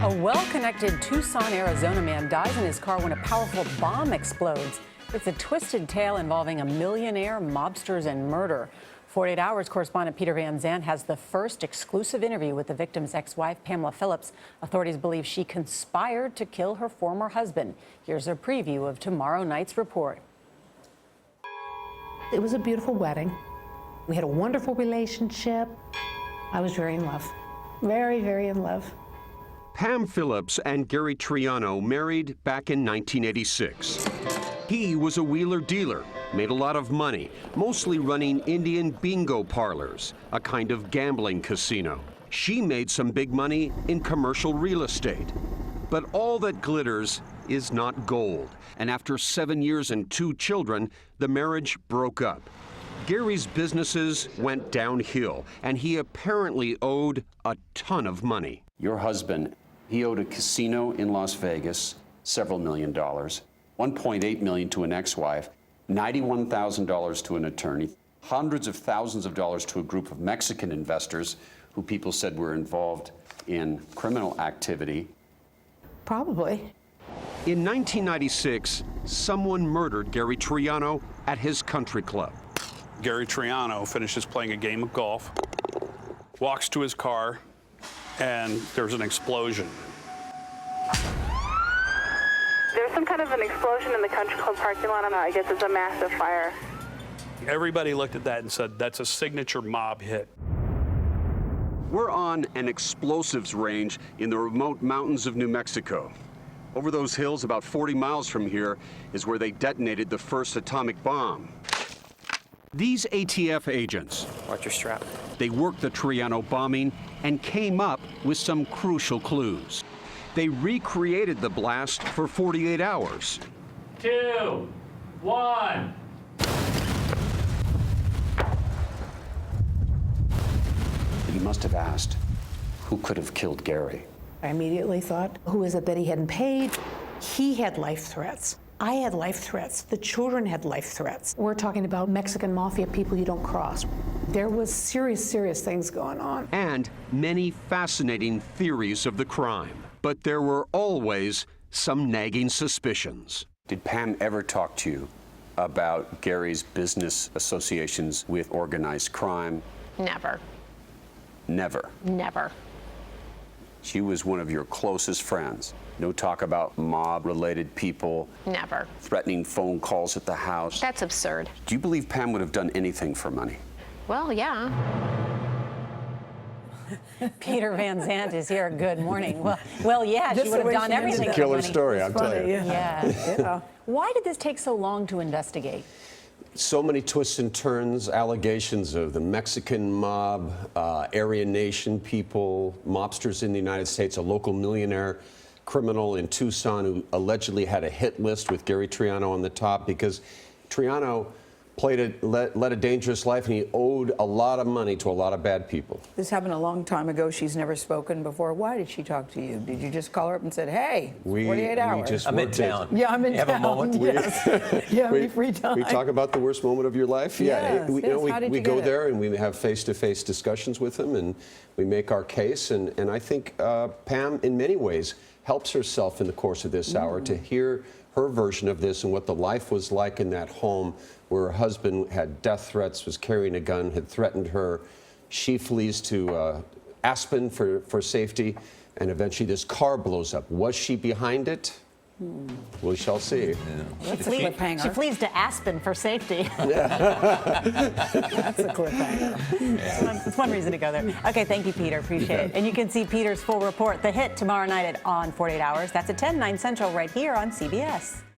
A well-connected Tucson, Arizona man dies in his car when a powerful bomb explodes. It's a twisted tale involving a millionaire, mobsters, and murder. 48 Hours correspondent Peter Van Zandt has the first exclusive interview with the victim's ex-wife, Pamela Phillips. Authorities believe she conspired to kill her former husband. Here's a preview of tomorrow night's report. It was a beautiful wedding. We had a wonderful relationship. I was very in love. Very, very in love. Pam Phillips and Gary Triano married back in 1986. He was a wheeler dealer, made a lot of money, mostly running Indian bingo parlors, a kind of gambling casino. She made some big money in commercial real estate. But all that glitters is not gold. And after 7 years and 2 children, the marriage broke up. Gary's businesses went downhill, and he apparently owed a ton of money. Your husband, he owed a casino in Las Vegas several $1 million, $1.8 million to an ex-wife, $91,000 to an attorney, hundreds of thousands of dollars to a group of Mexican investors who people said were involved in criminal activity. Probably. In 1996, someone murdered Gary Triano at his country club. Gary Triano finishes playing a game of golf, walks to his car, and there's an explosion. There's some kind of an explosion in the country club parking lot. I guess it's a massive fire. Everybody looked at that and said, that's a signature mob hit. We're on an explosives range in the remote mountains of New Mexico. Over those hills, about 40 miles from here, is where they detonated the first atomic bomb. These ATF agents, watch your strap. They worked the Triano bombing and came up with some crucial clues. They recreated the blast for 48 hours. 2, 1. He must have asked, who could have killed Gary? I immediately thought, who is it that he hadn't paid? He had life threats. I had life threats. The children had life threats. We're talking about Mexican mafia people you don't cross. There was serious, serious things going on. And many fascinating theories of the crime. But there were always some nagging suspicions. Did Pam ever talk to you about Gary's business associations with organized crime? Never. Never? Never. She was one of your closest friends. No talk about mob-related people? Never. Threatening phone calls at the house? That's absurd. Do you believe Pam would have done anything for money? Well, yeah. Peter Van Zandt is here. Good morning. Well, yeah, she would have done everything. Killer story, I'm telling you. Yeah. Why did this take so long to investigate? So many twists and turns, allegations of the Mexican mob, Aryan Nation people, mobsters in the United States, a local millionaire criminal in Tucson who allegedly had a hit list with Gary Triano on the top because Triano led a dangerous life, and he owed a lot of money to a lot of bad people. This happened a long time ago. She's never spoken before. Why did she talk to you? Did you just call her up and said, hey, 48 hours? I'm in town. Yeah, I'm in town. Have a moment? Yes. Yeah, any free time. We talk about the worst moment of your life. Yes, we go get there and we have face-to-face discussions with them, and we make our case. And I think Pam, in many ways, helps herself in the course of this hour to hear her version of this and what the life was like in that home where her husband had death threats, was carrying a gun, had threatened her. She flees to Aspen for safety, and eventually this car blows up. Was she behind it? We shall see. Yeah. She flees to Aspen for safety. That's a cliffhanger. It's one reason to go there. Okay, thank you, Peter. Appreciate it. And you can see Peter's full report, The Hit, tomorrow night on 48 Hours. That's at 10, 9 Central, right here on CBS.